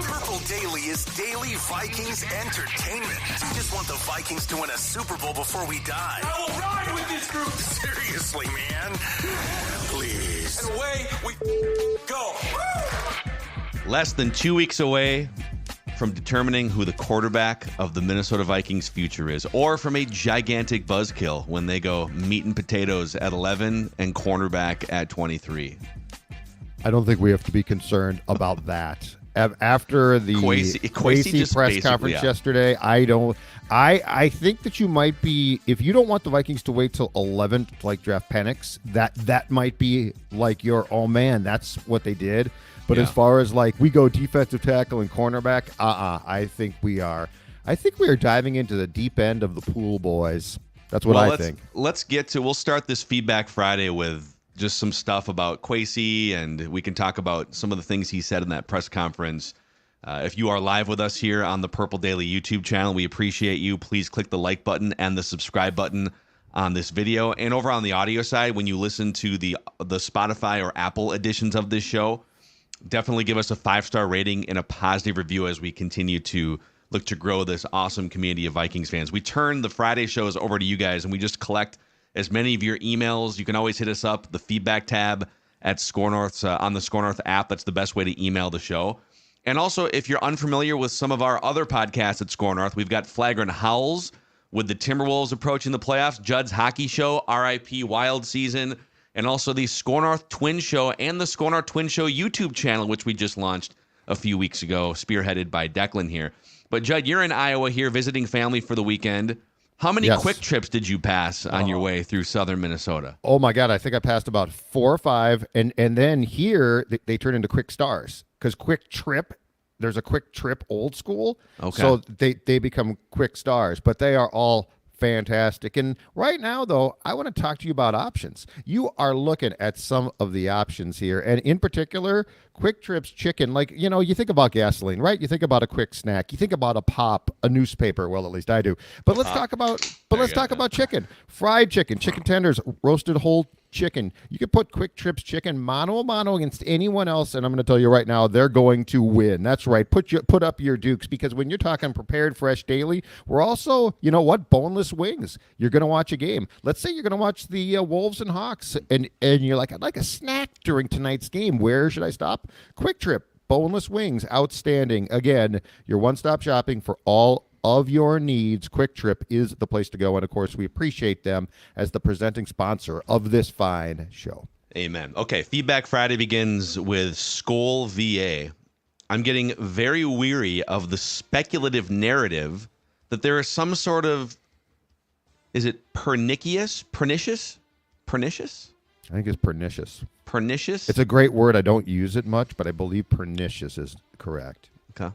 Purple Daily is daily Vikings entertainment. We just want the Vikings to win a Super Bowl before we die. I will ride with this group. Seriously, man. Please. And away we go. Less than 2 weeks away from determining who the quarterback of the Minnesota Vikings future is, or from a gigantic buzzkill when they go meat and potatoes at 11 and cornerback at 23. I don't think we have to be concerned about that. After the Kwesi press conference yesterday, I think that you might be, if you don't want the Vikings to wait till 11 to like draft Penix, that might be like your, oh man, that's what they did. But as far as like we go defensive tackle and cornerback, I think we are diving into the deep end of the pool, boys. That's what I think. We'll start this Feedback Friday with just some stuff about Kwesi, and we can talk about some of the things he said in that press conference. If you are live with us here on the Purple Daily YouTube channel, we appreciate you. Please click the like button and the subscribe button on this video. And over on the audio side, when you listen to the Spotify or Apple editions of this show, definitely give us a 5-star rating and a positive review as we continue to look to grow this awesome community of Vikings fans. We turn the Friday shows over to you guys, and we just collect as many of your emails. You can always hit us up, the feedback tab at Score North's on the Score North app. That's the best way to email the show. And also, if you're unfamiliar with some of our other podcasts at Score North, we've got Flagrant Howls with the Timberwolves approaching the playoffs, Judd's Hockey Show, RIP Wild Season, and also the Score North Twin Show and the Score North Twin Show YouTube channel, which we just launched a few weeks ago, spearheaded by Declan here. But Judd, you're in Iowa here visiting family for the weekend. How many quick trips did you pass on your way through southern Minnesota? Oh, my God. I think I passed about 4 or 5. And then here, they turn into quick stars. Because quick trip, there's a quick trip old school. Okay. So they become quick stars. But they are all fantastic. And right now, though, I want to talk to you about options. You are looking at some of the options here. And in particular, Quick Trip's chicken. Like, you think about gasoline, right? You think about a quick snack. You think about a pop, a newspaper. Well, at least I do. But let's talk about chicken. Fried chicken, chicken tenders, roasted whole chicken. You can put Quick Trip's chicken mano a mano against anyone else, and I'm going to tell you right now, they're going to win. That's right. Put up your dukes, because when you're talking prepared fresh daily, we're also, boneless wings. You're going to watch a game. Let's say you're going to watch the Wolves and Hawks, and you're like, I'd like a snack during tonight's game. Where should I stop? Quick Trip, boneless wings, outstanding. Again, your one-stop shopping for all of your needs. Quick Trip is the place to go. And, of course, we appreciate them as the presenting sponsor of this fine show. Amen. Okay, Feedback Friday begins with Skol VA. I'm getting very weary of the speculative narrative that there is some sort of, is it pernicious? I think it's pernicious. Pernicious? It's a great word. I don't use it much, but I believe pernicious is correct. Okay.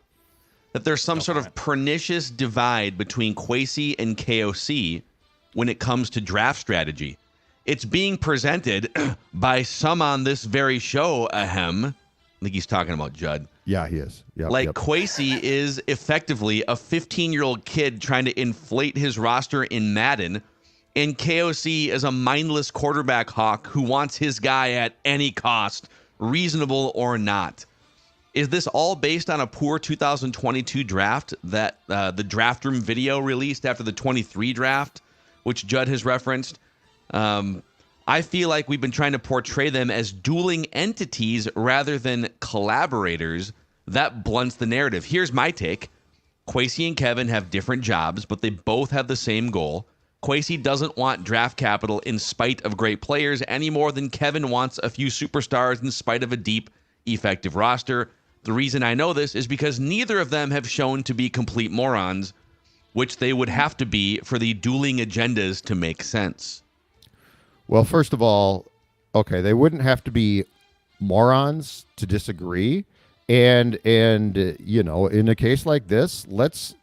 That there's some sort of pernicious divide between Kwesi and KOC when it comes to draft strategy. It's being presented by some on this very show, ahem. I think he's talking about Judd. Yeah, he is. Yep, Kwesi is effectively a 15-year-old kid trying to inflate his roster in Madden, and KOC is a mindless quarterback hawk who wants his guy at any cost, reasonable or not. Is this all based on a poor 2022 draft that the draft room video released after the 23 draft, which Judd has referenced? I feel like we've been trying to portray them as dueling entities rather than collaborators. That blunts the narrative. Here's my take. Kwesi and Kevin have different jobs, but they both have the same goal. Kwesi doesn't want draft capital in spite of great players any more than Kevin wants a few superstars in spite of a deep, effective roster. The reason I know this is because neither of them have shown to be complete morons, which they would have to be for the dueling agendas to make sense. Well, first of all, okay, they wouldn't have to be morons to disagree. And in a case like this, let's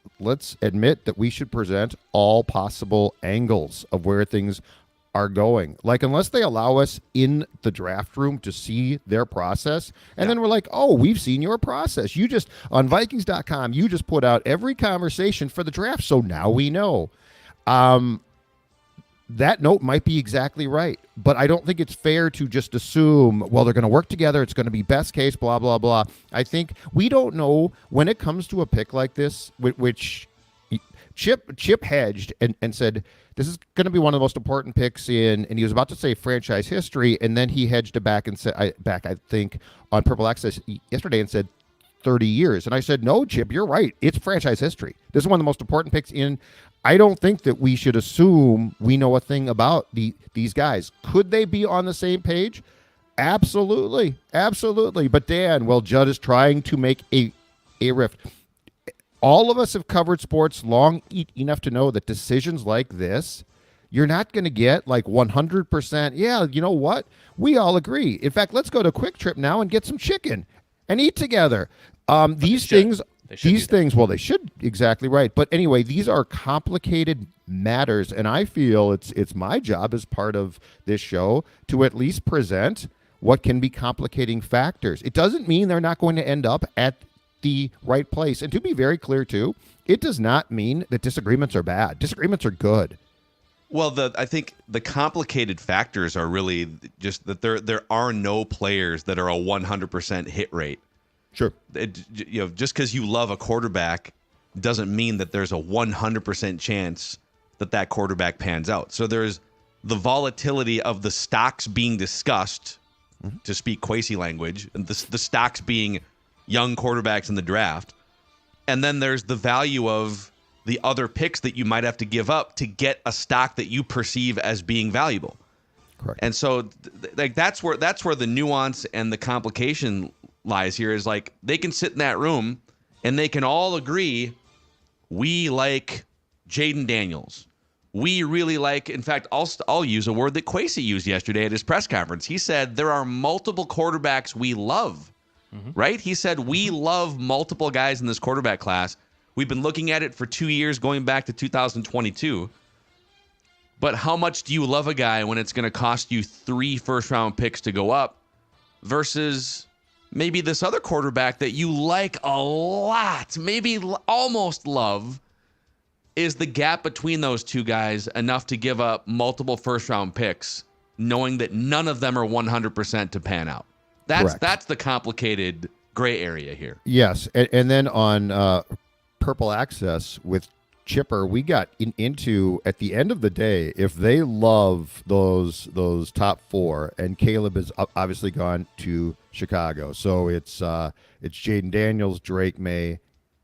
admit that we should present all possible angles of where things are going. Like, unless they allow us in the draft room to see their process, and then we're like, oh, we've seen your process. You just, on Vikings.com, you just put out every conversation for the draft, so now we know. that note might be exactly right, but I don't think it's fair to just assume, well, they're going to work together. It's going to be best case, blah, blah, blah. I think we don't know when it comes to a pick like this, which Chip hedged and said, this is going to be one of the most important picks and he was about to say franchise history, and then he hedged it back and said, I think, on Purple Access yesterday and said 30 years. And I said, no, Chip, you're right. It's franchise history. This is one of the most important picks in. I don't think that we should assume we know a thing about these guys. Could they be on the same page? Absolutely. Absolutely. But Dan, well, Judd is trying to make a rift. All of us have covered sports long enough to know that decisions like this, you're not going to get like 100%. Yeah, you know what? We all agree. In fact, let's go to Quick Trip now and get some chicken and eat together. These things, well, they should, exactly right. But anyway, these are complicated matters, and I feel it's my job as part of this show to at least present what can be complicating factors. It doesn't mean they're not going to end up at the right place. And to be very clear, too, it does not mean that disagreements are bad. Disagreements are good. Well, I think the complicated factors are really just that there are no players that are a 100% hit rate. Sure. Just because you love a quarterback doesn't mean that there's a 100% chance that quarterback pans out. So there's the volatility of the stocks being discussed, to speak Kwesi language, and the stocks being young quarterbacks in the draft. And then there's the value of the other picks that you might have to give up to get a stock that you perceive as being valuable. Correct. And so that's where the nuance and the complication lies here, is like they can sit in that room and they can all agree, we like Jaden Daniels. We really like, in fact, I'll use a word that Kwesi used yesterday at his press conference. He said there are multiple quarterbacks we love, right? He said we love multiple guys in this quarterback class. We've been looking at it for 2 years, going back to 2022. But how much do you love a guy when it's going to cost you 3 first-round picks to go up versus maybe this other quarterback that you like a lot, maybe almost love? Is the gap between those two guys enough to give up multiple first-round picks, knowing that none of them are 100% to pan out? That's the complicated gray area here. Yes, and then on Purple Access with Chipper, we got into, at the end of the day, if they love those top 4, and Caleb is obviously gone to Chicago, so it's Jaden Daniels, Drake May,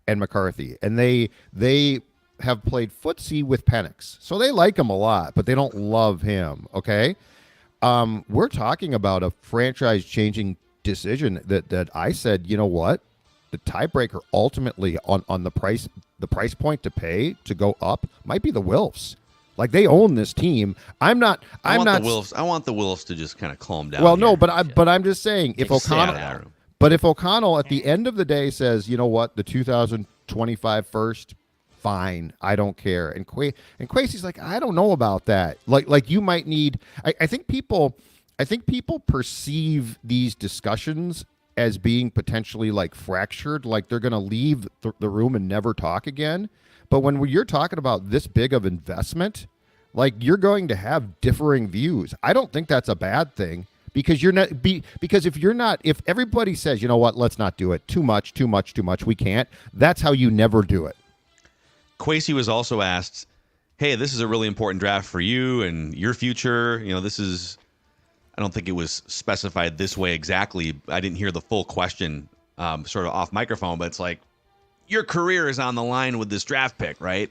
and McCarthy, and they have played footsie with Penix, so they like him a lot, but they don't love him. Okay, we're talking about a franchise-changing decision that I said, you know what, the tiebreaker ultimately on the price point to pay to go up might be the Wilfs. Like, they own this team. I want the Wilfs to just kind of calm down. Well, no, but I'm just saying, if O'Connell at the end of the day says, you know what, the 2025 first, fine, I don't care. And Kwesi's like, I don't know about that. Like you might need. I think people perceive these discussions as being potentially like fractured, like they're going to leave the room and never talk again. But when you're talking about this big of investment, like, you're going to have differing views. I don't think that's a bad thing, because if everybody says, you know what, let's not do it, too much, we can't. That's how you never do it. Kwesi was also asked, hey, this is a really important draft for you and your future. You know, this is, I don't think it was specified this way exactly. I didn't hear the full question sort of off microphone, but it's like, your career is on the line with this draft pick, right?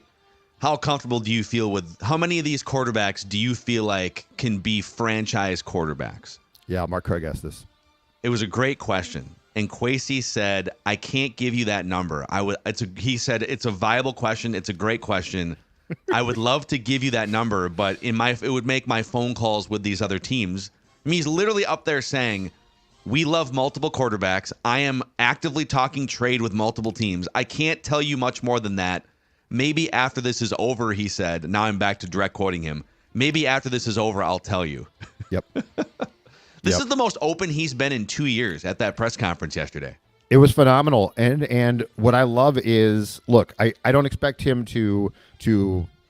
How comfortable do you feel with, how many of these quarterbacks do you feel like can be franchise quarterbacks? Yeah, Mark Craig asked this. It was a great question. And Kwesi said, I can't give you that number. He said, it's a viable question. It's a great question. I would love to give you that number, but it would make my phone calls with these other teams. I mean, he's literally up there saying, we love multiple quarterbacks. I am actively talking trade with multiple teams. I can't tell you much more than that. Maybe after this is over, he said. Now I'm back to direct quoting him. Maybe after this is over, I'll tell you. Yep. This is the most open he's been in 2 years at that press conference yesterday. It was phenomenal. And what I love is, look, I don't expect him to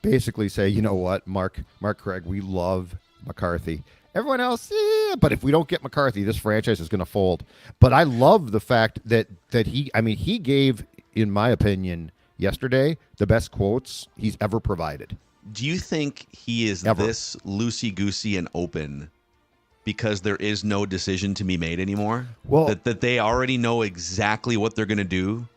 basically say, you know what, Mark Craig, we love McCarthy. Everyone else, but if we don't get McCarthy, this franchise is going to fold. But I love the fact that he gave, in my opinion, yesterday the best quotes he's ever provided. Do you think he is this loosey-goosey and open because there is no decision to be made anymore? Well, that they already know exactly what they're going to do?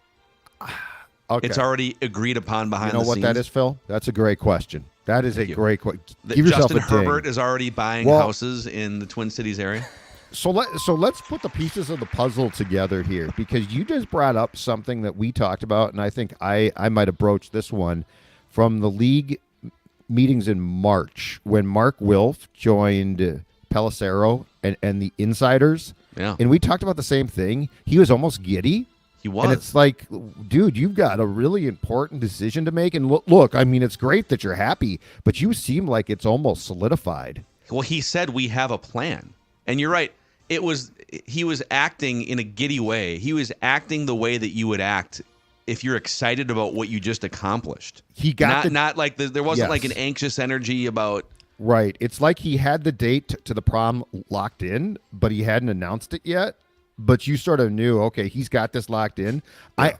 Okay. It's already agreed upon behind the scenes. You know what that is, Phil? That's a great question. That is a great question. Give yourself Justin a ding. Herbert is already buying houses in the Twin Cities area. So let's put the pieces of the puzzle together here, because you just brought up something that we talked about, and I think I might have broached this one from the league meetings in March when Mark Wilf joined Pelissero and the insiders. Yeah. And we talked about the same thing. He was almost giddy. He was. And it's like, dude, you've got a really important decision to make. And look, I mean, it's great that you're happy, but you seem like it's almost solidified. Well, he said we have a plan. And you're right. He was acting in a giddy way. He was acting the way that you would act if you're excited about what you just accomplished. He got not like there wasn't like an anxious energy about. Right. It's like he had the date to the prom locked in, but he hadn't announced it yet. But you sort of knew, okay, he's got this locked in. Yeah.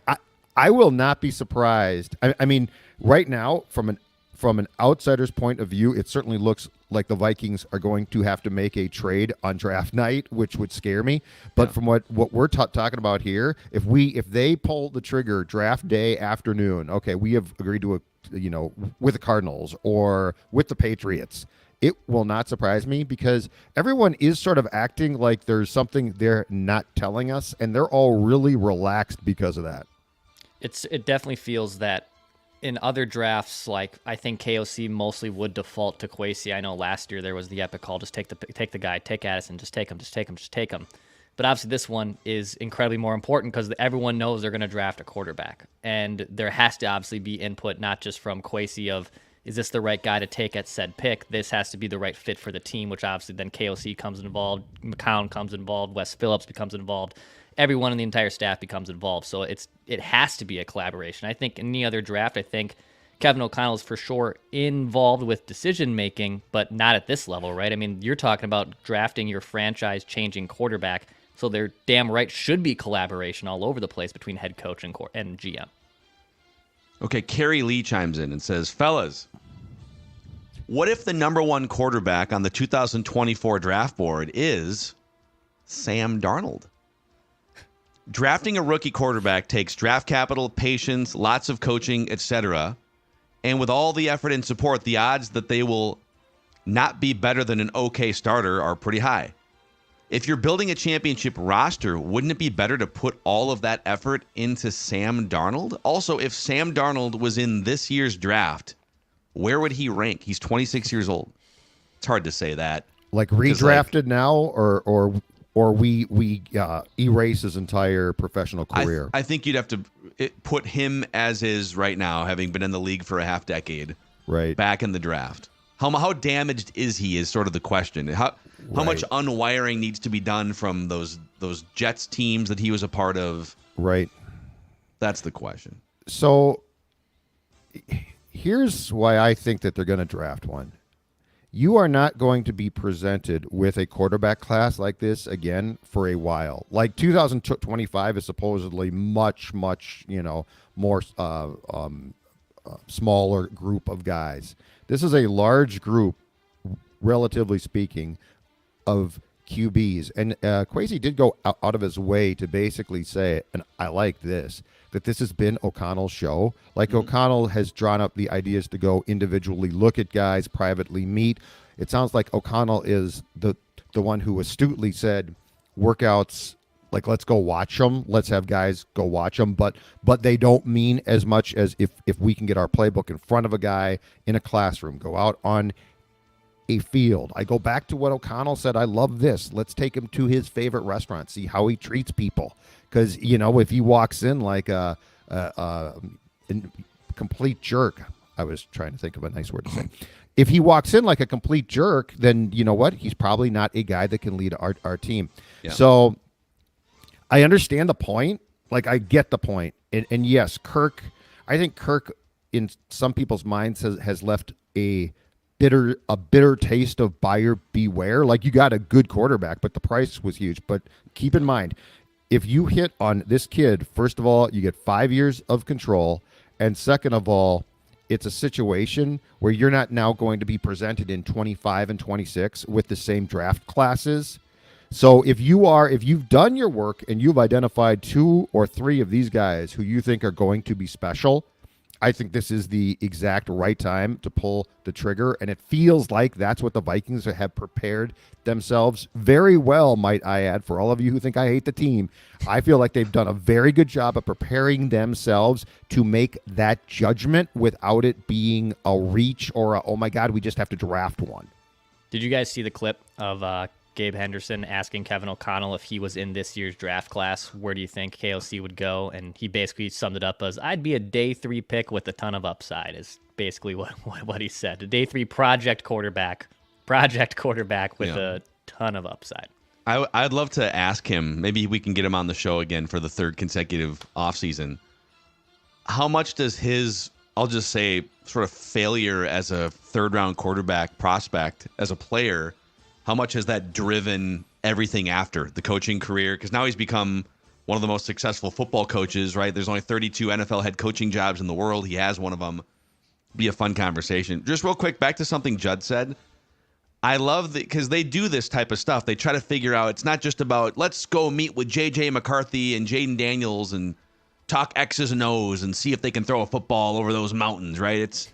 I will not be surprised. I mean, right now, from an outsider's point of view, it certainly looks like the Vikings are going to have to make a trade on draft night, which would scare me. But from what we're talking about here, if they pull the trigger draft day afternoon, okay, we have agreed to with the Cardinals or with the Patriots. It will not surprise me because everyone is sort of acting like there's something they're not telling us, and they're all really relaxed because of that. It definitely feels that in other drafts, like I think KOC mostly would default to Kwesi. I know last year there was the epic call, just take the guy, take Addison, just take him. But obviously this one is incredibly more important because everyone knows they're going to draft a quarterback. And there has to obviously be input, not just from Kwesi of, is this the right guy to take at said pick? This has to be the right fit for the team, which obviously then KOC comes involved, McCown comes involved, Wes Phillips becomes involved. Everyone in the entire staff becomes involved. So it has to be a collaboration. I think in any other draft, I think Kevin O'Connell is for sure involved with decision-making, but not at this level, right? I mean, you're talking about drafting your franchise-changing quarterback, so there damn right should be collaboration all over the place between head coach and GM. Okay, Carrie Lee chimes in and says, fellas, what if the number one quarterback on the 2024 draft board is Sam Darnold? Drafting a rookie quarterback takes draft capital, patience, lots of coaching, etc. And with all the effort and support, the odds that they will not be better than an okay starter are pretty high. If you're building a championship roster, wouldn't it be better to put all of that effort into Sam Darnold? Also, if Sam Darnold was in this year's draft, where would he rank? He's 26 years old. It's hard to say that. Like redrafted now, or we erase his entire professional career? I think you'd have to put him as is right now, having been in the league for a half decade, right, back in the draft. How damaged is he is sort of the question. How much unwiring needs to be done from those Jets teams that he was a part of? Right. That's the question. So here's why I think that they're going to draft one. You are not going to be presented with a quarterback class like this again for a while. Like 2025 is supposedly much, more smaller group of guys. This is a large group, relatively speaking, of QBs. And Kwesi did go out of his way to basically say, and I like this, that this has been O'Connell's show. Like O'Connell has drawn up the ideas to go individually look at guys, privately meet. It sounds like O'Connell is the one who astutely said workouts, like, let's go watch them. Let's have guys go watch them. But they don't mean as much as if we can get our playbook in front of a guy in a classroom, go out on a field. I go back to what O'Connell said. I love this. Let's take him to his favorite restaurant, see how he treats people. Because, if he walks in like a complete jerk, I was trying to think of a nice word to say. If he walks in like a complete jerk, then you know what? He's probably not a guy that can lead our team. Yeah. So I understand the point. Like, I get the point. And yes, I think Kirk in some people's minds has left a bitter taste of buyer beware. Like, you got a good quarterback, but the price was huge. But keep in mind, if you hit on this kid, first of all, you get 5 years of control, and second of all, it's a situation where you're not now going to be presented in 25 and 26 with the same draft classes. So if you've done your work and you've identified 2 or 3 of these guys who you think are going to be special, I think this is the exact right time to pull the trigger, and it feels like that's what the Vikings have prepared themselves very well, might I add. For all of you who think I hate the team, I feel like they've done a very good job of preparing themselves to make that judgment without it being a reach or oh my God, we just have to draft one. Did you guys see the clip of Gabe Henderson asking Kevin O'Connell if he was in this year's draft class, where do you think KOC would go? And he basically summed it up as, I'd be a day 3 pick with a ton of upside, is basically what he said. A day 3 project quarterback with a ton of upside. I'd love to ask him, maybe we can get him on the show again for the 3rd consecutive offseason. How much does his, I'll just say, sort of failure as a 3rd-round quarterback prospect, as a player, how much has that driven everything after the coaching career? Because now he's become one of the most successful football coaches, right? There's only 32 NFL head coaching jobs in the world. He has one of them. Be a fun conversation. Just real quick, back to something Judd said. I love that because they do this type of stuff. They try to figure out, it's not just about, let's go meet with J.J. McCarthy and Jaden Daniels and talk X's and O's and see if they can throw a football over those mountains, right?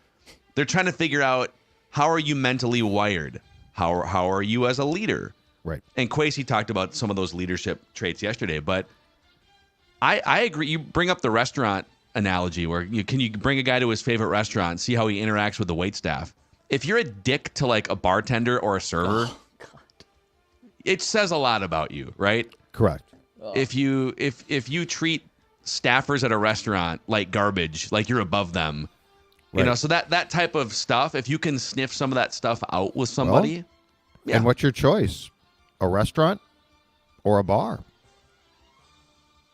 They're trying to figure out, how are you mentally wired? How are you as a leader? Right. And Kwesi talked about some of those leadership traits yesterday, but I agree. You bring up the restaurant analogy where you bring a guy to his favorite restaurant, see how he interacts with the waitstaff. If you're a dick to like a bartender or a server, it says a lot about you, right? Correct. If you treat staffers at a restaurant like garbage, like you're above them, you know, so that type of stuff, if you can sniff some of that stuff out with somebody. Well, and what's your choice? A restaurant or a bar?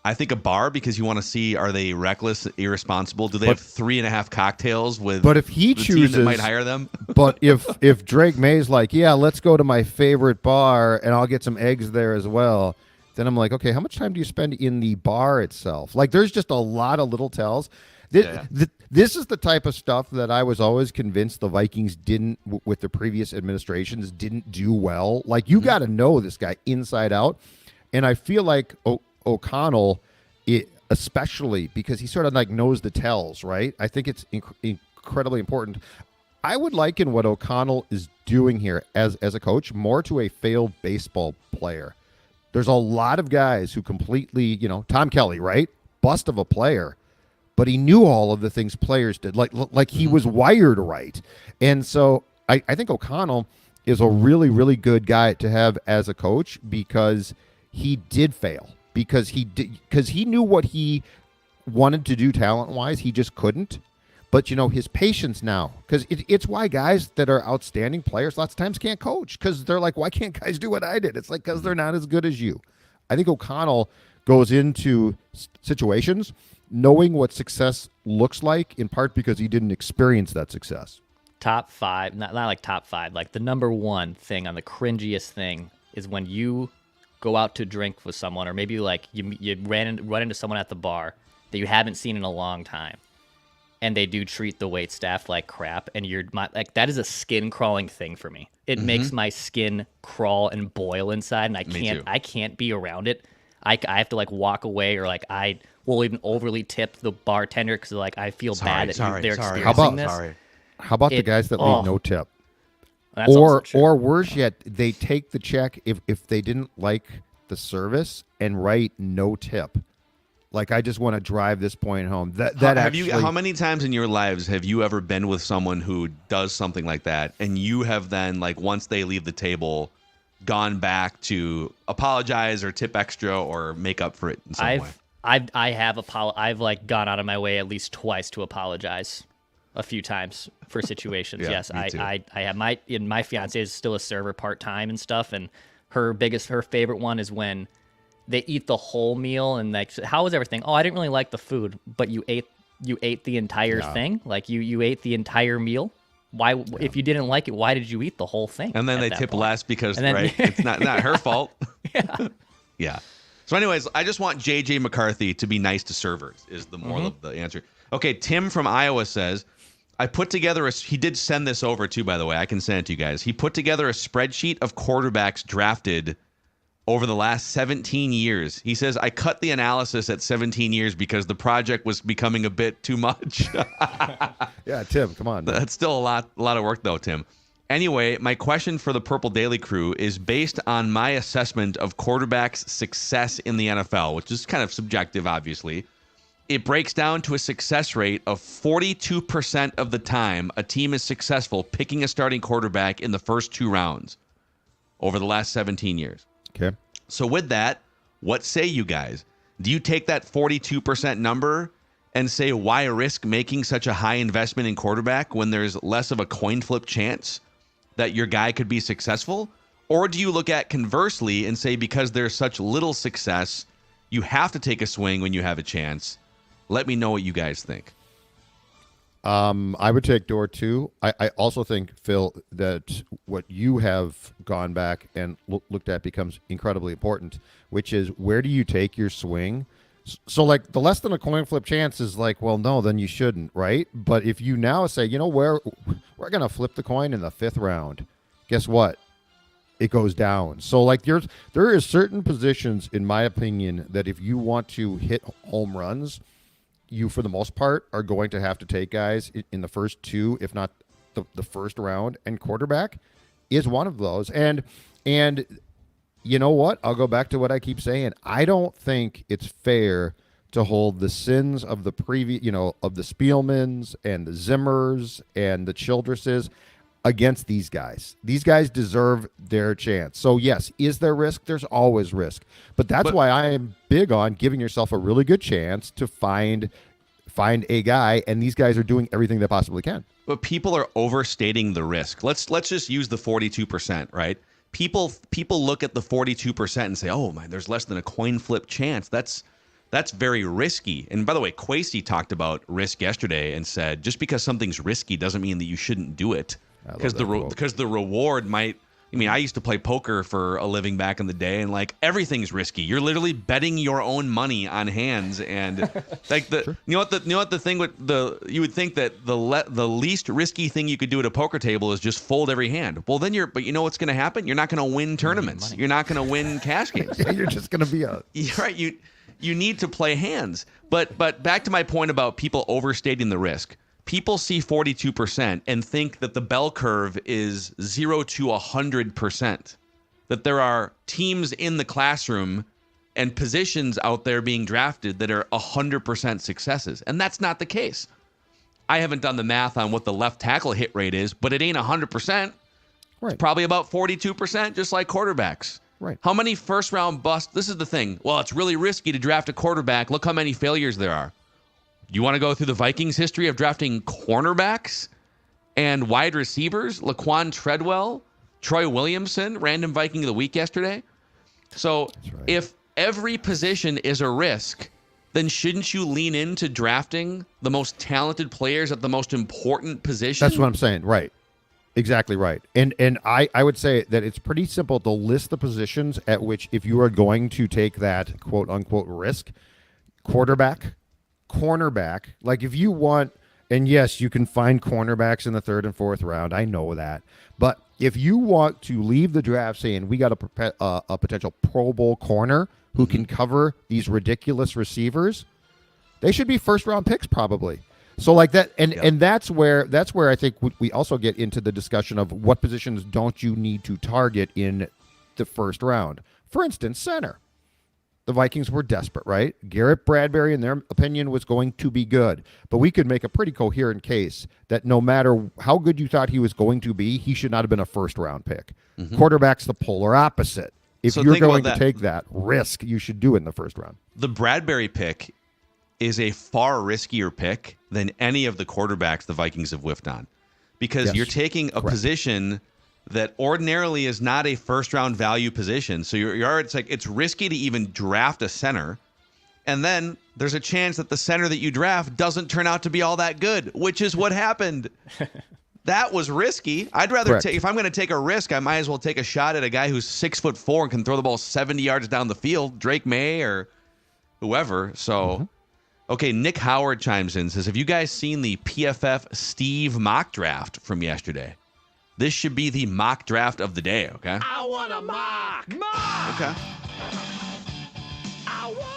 I think a bar, because you want to see, are they reckless, irresponsible? Do they have 3.5 cocktails with but if he the chooses, team that might hire them? But if Drake May's like, yeah, let's go to my favorite bar and I'll get some eggs there as well, then I'm like, okay, how much time do you spend in the bar itself? Like, there's just a lot of little tells. This is the type of stuff that I was always convinced the Vikings didn't, with the previous administrations, didn't do well. Like, you got to know this guy inside out. And I feel like O'Connell, especially because he sort of like knows the tells, right? I think it's incredibly important. I would liken what O'Connell is doing here as a coach more to a failed baseball player. There's a lot of guys who completely, Tom Kelly, right? Bust of a player. But he knew all of the things players did, like he was wired right. And so I think O'Connell is a really, really good guy to have as a coach, because he did fail, because he knew what he wanted to do talent-wise. He just couldn't. But, his patience now, because it's why guys that are outstanding players lots of times can't coach, because they're like, why can't guys do what I did? It's like, because they're not as good as you. I think O'Connell goes into situations knowing what success looks like, in part because he didn't experience that success. Top 5, not like top 5, like the number 1 thing on the cringiest thing is when you go out to drink with someone, or maybe like you run into someone at the bar that you haven't seen in a long time, and they do treat the wait staff like crap, and like, that is a skin crawling thing for me. It makes my skin crawl and boil inside, and I can't be around it. I have to like walk away, or like I will even overly tip the bartender because like I feel bad that they're experiencing this. How about the guys that leave no tip? Or worse yet, they take the check if they didn't like the service and write no tip. Like, I just want to drive this point home. How many times in your lives have you ever been with someone who does something like that, and you have then, like, once they leave the table, gone back to apologize or tip extra or make up for it in some way? I've like gone out of my way at least twice to apologize a few times for situations. Yeah, yes, me too. I have my fiance is still a server part-time and stuff, and her favorite one is when they eat the whole meal and like, how was everything? Oh, I didn't really like the food, but you ate you ate the entire thing? Like you ate the entire meal? Why, if you didn't like it, why did you eat the whole thing? And then they tip less because, right, it's not her fault. Yeah. So anyways, I just want J.J. McCarthy to be nice to servers is the moral of the answer. Okay, Tim from Iowa says, I put together he did send this over too, by the way. I can send it to you guys. He put together a spreadsheet of quarterbacks drafted over the last 17 years. He says, I cut the analysis at 17 years because the project was becoming a bit too much. Yeah, Tim, come on. Man. That's still a lot of work, though, Tim. Anyway, my question for the Purple Daily crew is based on my assessment of quarterbacks' success in the NFL, which is kind of subjective, obviously. It breaks down to a success rate of 42% of the time a team is successful picking a starting quarterback in the first 2 rounds over the last 17 years. Okay. So with that, what say you guys? Do you take that 42% number and say, why risk making such a high investment in quarterback when there's less of a coin flip chance that your guy could be successful? Or do you look at conversely and say, because there's such little success, you have to take a swing when you have a chance? Let me know what you guys think. I would take door 2. I also think, Phil, that what you have gone back and looked at becomes incredibly important, which is where do you take your swing? So, like, the less than a coin flip chance is like, well, no, then you shouldn't, right? But if you now say, you know, we're going to flip the coin in the 5th round, guess what? It goes down. So, like, there is certain positions, in my opinion, that if you want to hit home runs, you, for the most part, are going to have to take guys in the first 2, if not the first round, and quarterback is one of those. And you know what? I'll go back to what I keep saying. I don't think it's fair to hold the sins of the previous, of the Spielmans and the Zimmers and the Childresses against these guys. These guys deserve their chance. So yes, is there risk? There's always risk. But that's why I am big on giving yourself a really good chance to find a guy, and these guys are doing everything they possibly can. But people are overstating the risk. Let's just use the 42%, right? People look at the 42% and say, "Oh man, there's less than a coin flip chance." That's very risky. And by the way, Kwesi talked about risk yesterday and said, just because something's risky doesn't mean that you shouldn't do it. Because the reward might. I mean, I used to play poker for a living back in the day, and like everything's risky. You're literally betting your own money on hands, and like the sure. you know what the thing with you would think that the least risky thing you could do at a poker table is just fold every hand. Well, then but you know what's going to happen? You're not going to win tournaments. You're not going to win cash games. Yeah, you're just going to be right. You need to play hands. But back to my point about people overstating the risk. People see 42% and think that the bell curve is 0 to 100%. That there are teams in the classroom and positions out there being drafted that are 100% successes. And that's not the case. I haven't done the math on what the left tackle hit rate is, but it ain't 100%. Right. It's probably about 42%, just like quarterbacks. Right. How many first-round busts? This is the thing. Well, it's really risky to draft a quarterback. Look how many failures there are. You want to go through the Vikings' history of drafting cornerbacks and wide receivers? Laquan Treadwell, Troy Williamson, random Viking of the week yesterday. So if every position is a risk, then shouldn't you lean into drafting the most talented players at the most important position? That's what I'm saying. Right. Exactly right. And I would say that it's pretty simple to list the positions at which, if you are going to take that quote unquote risk, quarterback, cornerback, like if you want, and yes, you can find cornerbacks in the 3rd and 4th round. I know that. But if you want to leave the draft saying we got a potential Pro Bowl corner who can cover these ridiculous receivers, they should be 1st-round picks probably. So like that, and that's where I think we also get into the discussion of what positions don't you need to target in the 1st round. For instance, center. The Vikings were desperate, right? Garrett Bradbury, in their opinion, was going to be good. But we could make a pretty coherent case that no matter how good you thought he was going to be, he should not have been a 1st-round pick. Mm-hmm. Quarterback's the polar opposite. If you're going to take that risk, you should do it in the 1st round. The Bradbury pick is a far riskier pick than any of the quarterbacks the Vikings have whiffed on. Because you're taking a position that ordinarily is not a 1st-round value position. So it's risky to even draft a center. And then there's a chance that the center that you draft doesn't turn out to be all that good, which is what happened. That was risky. I'd rather take, if I'm going to take a risk, I might as well take a shot at a guy who's 6'4" and can throw the ball 70 yards down the field, Drake May or whoever. So, okay, Nick Howard chimes in, says, have you guys seen the PFF Steve mock draft from yesterday? This should be the mock draft of the day, okay? I want a mock. Mock. Okay.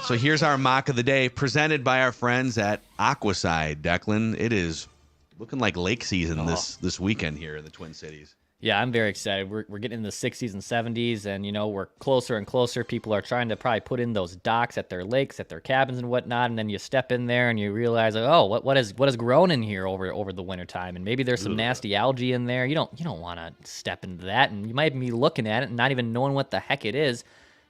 So here's our mock of the day, presented by our friends at Aquaside. Declan, it is looking like lake season this weekend here in the Twin Cities. Yeah, I'm very excited. We're getting in the 60s and 70s, and, we're closer and closer. People are trying to probably put in those docks at their lakes, at their cabins and whatnot, and then you step in there and you realize, what has grown in here over the wintertime, and maybe there's some nasty algae in there. You don't want to step into that, and you might be looking at it and not even knowing what the heck it is.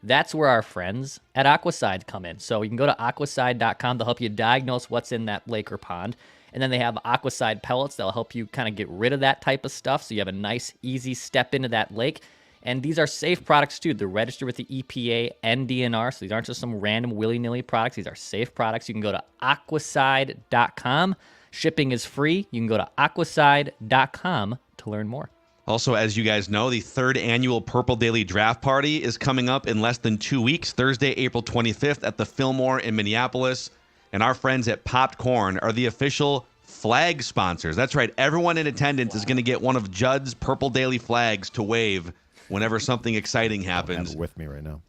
That's where our friends at Aquaside come in. So you can go to aquaside.com to help you diagnose what's in that lake or pond. And then they have Aquaside pellets that'll help you kind of get rid of that type of stuff. So you have a nice, easy step into that lake. And these are safe products too. They're registered with the EPA and DNR. So these aren't just some random willy-nilly products. These are safe products. You can go to aquaside.com. Shipping is free. You can go to aquaside.com to learn more. Also, as you guys know, the third annual Purple Daily Draft Party is coming up in less than 2 weeks, Thursday, April 25th at the Fillmore in Minneapolis. And our friends at Popped Corn are the official flag sponsors. That's right. Everyone in attendance is going to get one of Judd's Purple Daily flags to wave whenever something exciting happens. I have it with me right now.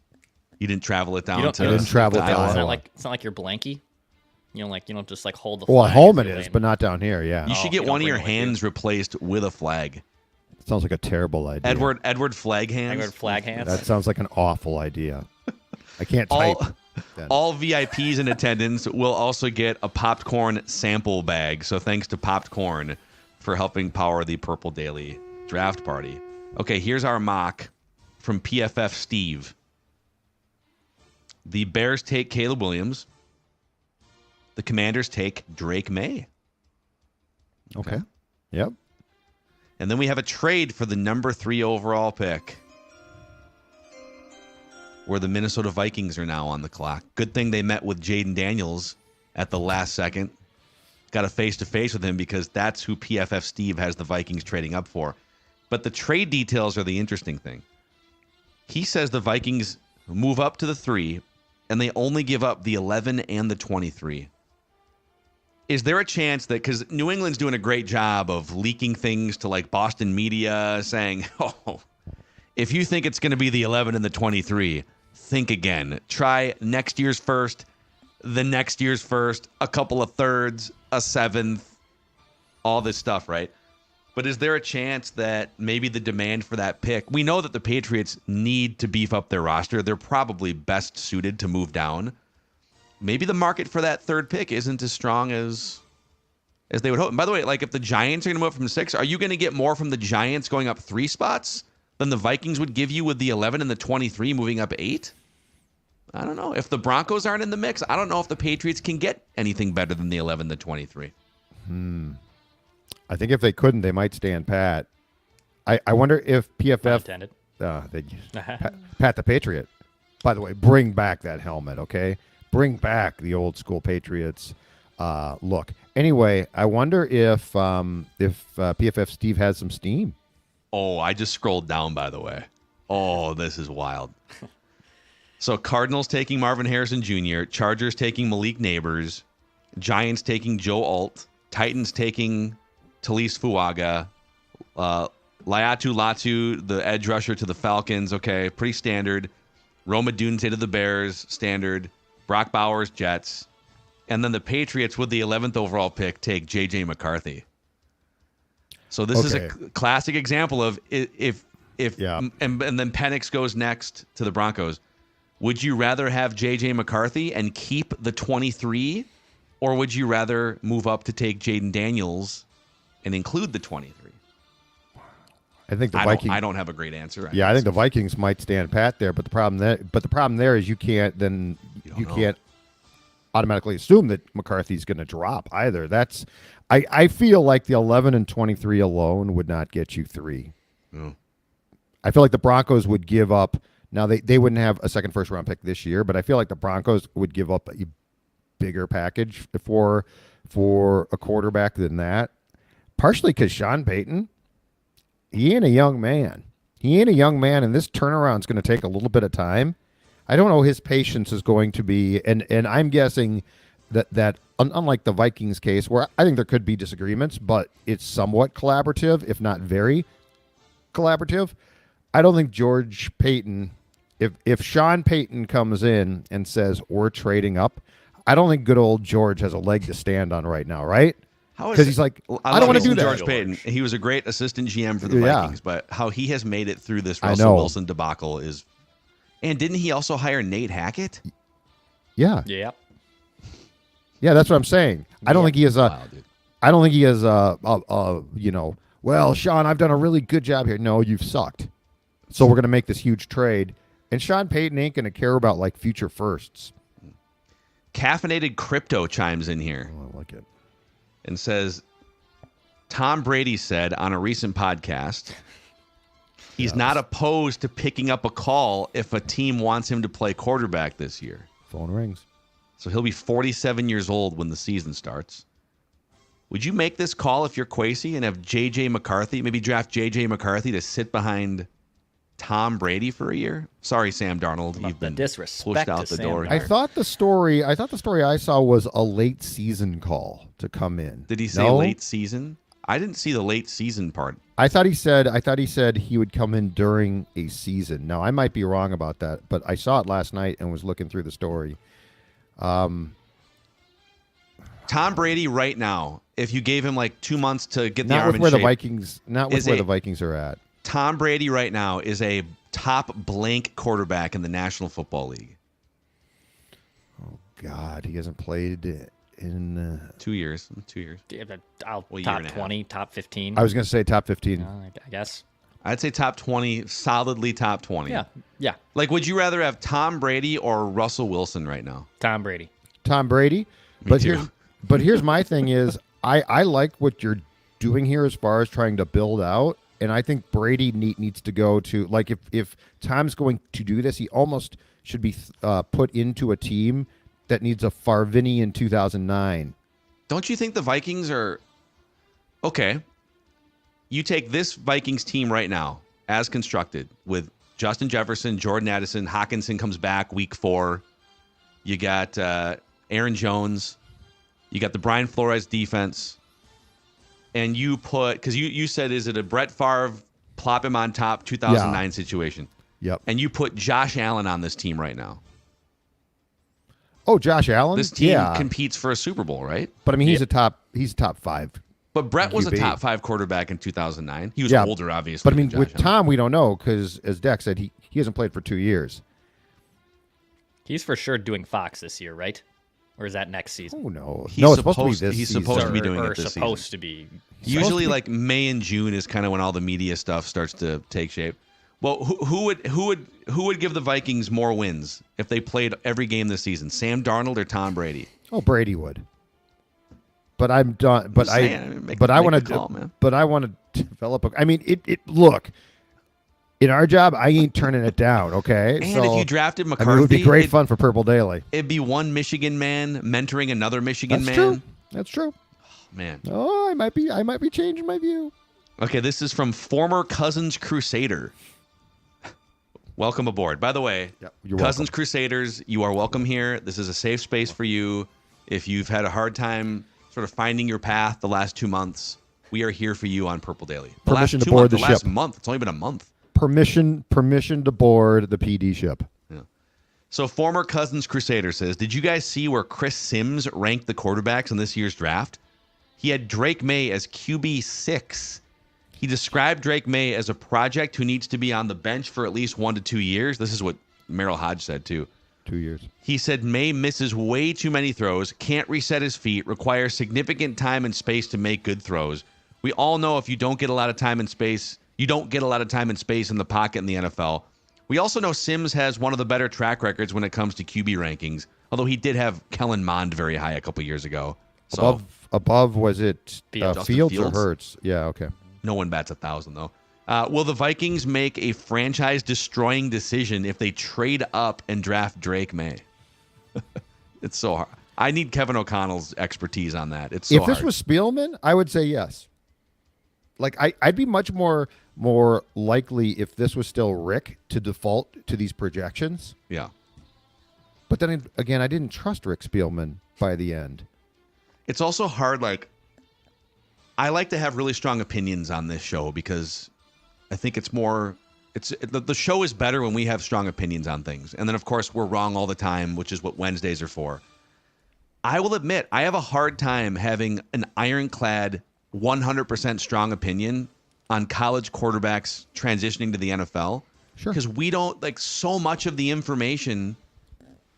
You didn't travel it down to I didn't travel to it down. Iowa. It's not like your blankie. You don't just like hold the Well, flag. at home it is, but not down here. Yeah. You should get one of your hands replaced with a flag. Sounds like a terrible idea. Edward Flag Hands. Edward Flag Hands. That sounds like an awful idea. I can't type. All VIPs in attendance will also get a Popped Corn sample bag. So thanks to Popped Corn for helping power the Purple Daily Draft Party. Okay, here's our mock from PFF Steve. The Bears take Caleb Williams. The Commanders take Drake May. Okay. Yep. And then we have a trade for the number 3 overall pick, where the Minnesota Vikings are now on the clock. Good thing they met with Jaden Daniels at the last second. Got a face-to-face with him because that's who PFF Steve has the Vikings trading up for. But the trade details are the interesting thing. He says the Vikings move up to the 3, and they only give up the 11 and the 23. Is there a chance that, because New England's doing a great job of leaking things to like Boston media saying, if you think it's going to be the 11 and the 23, think again. Try next year's first, the next year's first, a couple of thirds, a seventh, all this stuff, right? But is there a chance that maybe the demand for that pick, we know that the Patriots need to beef up their roster. They're probably best suited to move down. Maybe the market for that third pick isn't as strong as they would hope. And by the way, like if the Giants are going to move up from 6, are you going to get more from the Giants going up 3 spots than the Vikings would give you with the 11 and the 23 moving up 8? I don't know. If the Broncos aren't in the mix, I don't know if the Patriots can get anything better than the 11 and the 23. I think if they couldn't, they might stand pat. I wonder if PFF Pat the Patriot. By the way, bring back that helmet, okay? Bring back the old school Patriots look. Anyway, I wonder if PFF Steve has some steam. Oh, I just scrolled down, by the way. Oh, this is wild. So Cardinals taking Marvin Harrison Jr., Chargers taking Malik Neighbors, Giants taking Joe Alt, Titans taking Talise Fuaga, Laiatu Latu, the edge rusher to the Falcons. Okay, pretty standard. Roma Dunte to the Bears, standard. Brock Bowers, Jets. And then the Patriots with the 11th overall pick take J.J. McCarthy. So this is a classic example of if and then Penix goes next to the Broncos. Would you rather have J.J. McCarthy and keep the 23, or would you rather move up to take Jaden Daniels and include the 23? I think the Vikings. I don't have a great answer. I think the Vikings might stand pat there, but the problem there is you can't automatically assume that McCarthy's going to drop either. I feel like the 11 and 23 alone would not get you 3. Mm. I feel like the Broncos would give up. Now they wouldn't have a second first round pick this year, but I feel like the Broncos would give up bigger package for a quarterback than that. Partially because Sean Payton, he ain't a young man. And this turnaround's going to take a little bit of time. I don't know his patience is going to be, and I'm guessing that unlike the Vikings case, where I think there could be disagreements, but it's somewhat collaborative, if not very collaborative. I don't think George Payton, if Sean Payton comes in and says we're trading up, I don't think good old George has a leg to stand on right now, right? Because he's like, I don't want to do that. George Payton, he was a great assistant GM for the Vikings, but how he has made it through this Russell Wilson debacle is. And didn't he also hire Nate Hackett? Yeah. Yeah. Yeah, that's what I'm saying. I don't think he has a. I don't think he has a. Well, Sean, I've done a really good job here. No, you've sucked. So we're going to make this huge trade, and Sean Payton ain't going to care about like future firsts. Caffeinated Crypto chimes in here. Oh, I like it. And says, Tom Brady said on a recent podcast, he's not opposed to picking up a call if a team wants him to play quarterback this year. Phone rings. So he'll be 47 years old when the season starts. Would you make this call if you're Kwesi and have J.J. McCarthy, maybe draft J.J. McCarthy to sit behind Tom Brady for a year? Sorry, Sam Darnold. You've been pushed out the door. I thought the story I saw was a late season call to come in. Did he say late season? I didn't see the late season part. I thought he said he would come in during a season. Now, I might be wrong about that, but I saw it last night and was looking through the story. Tom Brady right now, if you gave him like 2 months to get the arm in shape. Not with where the Vikings are at. Tom Brady right now is a top blank quarterback in the National Football League. Oh, God. He hasn't played in 2 years. 2 years. Top 20, top 15. I was going to say top 15. I guess. I'd say top 20, solidly top 20. Yeah. Like, would you rather have Tom Brady or Russell Wilson right now? Tom Brady. But here's my thing is I like what you're doing here as far as trying to build out, and I think Brady needs to go to, like, if Tom's going to do this, he almost should be put into a team that needs a Favre in 2009. Don't you think the Vikings are okay? You take this Vikings team right now, as constructed, with Justin Jefferson, Jordan Addison, Hawkinson comes back week 4. You got Aaron Jones. You got the Brian Flores defense. And you put, because you said, is it a Brett Favre, plop him on top 2009 situation? Yep. And you put Josh Allen on this team right now. Oh, Josh Allen? This team competes for a Super Bowl, right? But I mean, he's top 5. But Brett was a top 5 quarterback in 2009. He was older, obviously. But I mean, with Tom, we don't know because, as Dak said, he hasn't played for 2 years. He's for sure doing Fox this year, right? Or is that next season? Oh, no. He's supposed to be this He's season. supposed to be doing it this supposed season. to be. Usually, like May and June is kind of when all the media stuff starts to take shape. Well, who would give the Vikings more wins if they played every game this season? Sam Darnold or Tom Brady? Oh, Brady would. But I'm done. But I want to develop. I mean, it. Look, in our job, I ain't turning it down. Okay. And if you drafted McCarthy, it would be great fun for Purple Daily. It'd be one Michigan man mentoring another Michigan man. True. That's true. Oh, man. Oh, I might be changing my view. Okay, this is from former Cousins Crusader. Welcome aboard. By the way, you're Cousins welcome. Crusaders, you are welcome here. This is a safe space for you. If you've had a hard time sort of finding your path the last 2 months, we are here for you on Purple Daily. Permission to board the ship. Last month. It's only been a month. Permission to board the PD ship. Yeah. So former Cousins Crusader says, did you guys see where Chris Sims ranked the quarterbacks in this year's draft? He had Drake May as QB 6. He described Drake May as a project who needs to be on the bench for at least 1 to 2 years. This is what Merrill Hodge said, too. 2 years. He said May misses way too many throws, can't reset his feet, requires significant time and space to make good throws. We all know if you don't get a lot of time and space, you don't get a lot of time and space in the pocket in the NFL. We also know Sims has one of the better track records when it comes to QB rankings, although he did have Kellen Mond very high a couple years ago. So above was it Fields or Fields? Hurts? Yeah, okay. No one bats 1,000, though. Will the Vikings make a franchise-destroying decision if they trade up and draft Drake May? It's so hard. I need Kevin O'Connell's expertise on that. It's so if this was Spielman, I would say yes. Like I'd be much more likely if this was still Rick to default to these projections. Yeah. But then again, I didn't trust Rick Spielman by the end. It's also hard. Like, I like to have really strong opinions on this show because I think it's more. The show is better when we have strong opinions on things, and then of course we're wrong all the time, which is what Wednesdays are for. I will admit I have a hard time having an ironclad 100% strong opinion on college quarterbacks transitioning to the NFL. Sure. Because we don't, like, so much of the information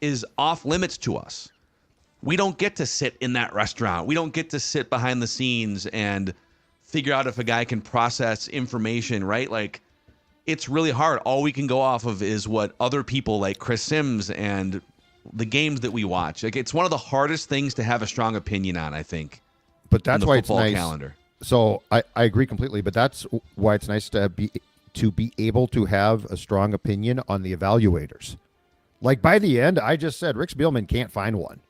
is off limits to us. We don't get to sit in that restaurant. We don't get to sit behind the scenes and figure out if a guy can process information, right? Like, it's really hard. All we can go off of is what other people like Chris Sims and the games that we watch. Like, it's one of the hardest things to have a strong opinion on, I think. But that's why it's nice. Calendar. So I agree completely. But that's why it's nice to be able to have a strong opinion on the evaluators. Like, by the end, I just said Rick Spielman can't find one.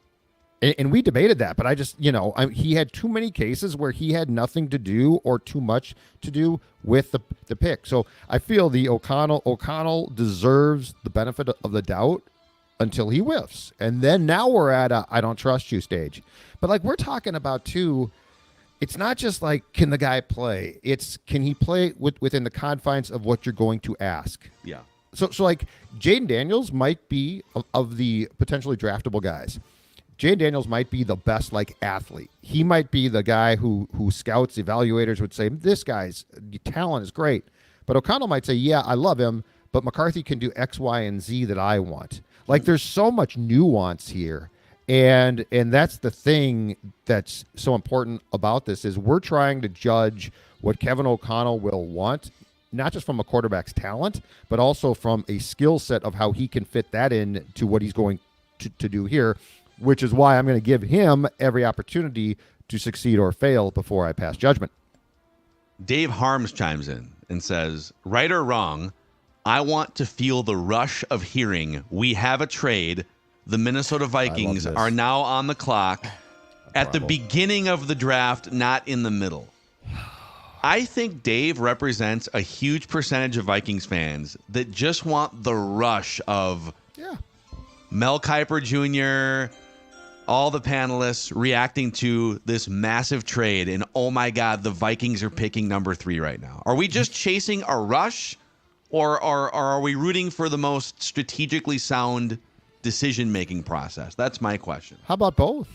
And we debated that, but I just, he had too many cases where he had nothing to do or too much to do with the pick. So I feel the O'Connell deserves the benefit of the doubt until he whiffs. And then now we're at a I don't trust you stage. But like we're talking about too, it's not just like, can the guy play? It's, can he play within the confines of what you're going to ask? Yeah. So like Jaden Daniels might be of the potentially draftable guys. Jaden Daniels might be the best like athlete. He might be the guy who scouts, evaluators would say, this guy's talent is great. But O'Connell might say, yeah, I love him, but McCarthy can do X, Y, and Z that I want. Like there's so much nuance here. And that's the thing that's so important about this is we're trying to judge what Kevin O'Connell will want, not just from a quarterback's talent, but also from a skill set of how he can fit that in to what he's going to do here, which is why I'm going to give him every opportunity to succeed or fail before I pass judgment. Dave Harms chimes in and says, right or wrong, I want to feel the rush of hearing we have a trade. The Minnesota Vikings are now on the clock at the beginning of the draft, not in the middle. I think Dave represents a huge percentage of Vikings fans that just want the rush of Mel Kiper Jr., all the panelists reacting to this massive trade, and oh my God, the Vikings are picking number 3 right now. Are we just chasing a rush, or are we rooting for the most strategically sound decision-making process? That's my question. How about both?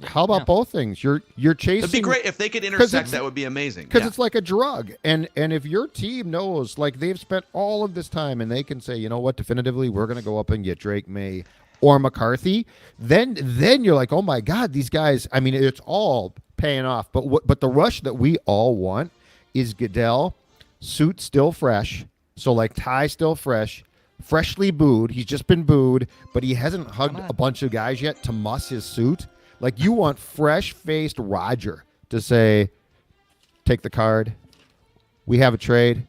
How about both things? You're chasing. It'd be great if they could intersect. That would be amazing. Because it's like a drug, and if your team knows, like they've spent all of this time, and they can say, you know what, definitively, we're going to go up and get Drake May or McCarthy, then you're like, oh my God, these guys. I mean, it's all paying off. But the rush that we all want is Goodell, suit still fresh, so like tie still fresh. Freshly booed. He's just been booed, but he hasn't hugged a bunch of guys yet to muss his suit. Like you want fresh-faced Roger to say, take the card. We have a trade.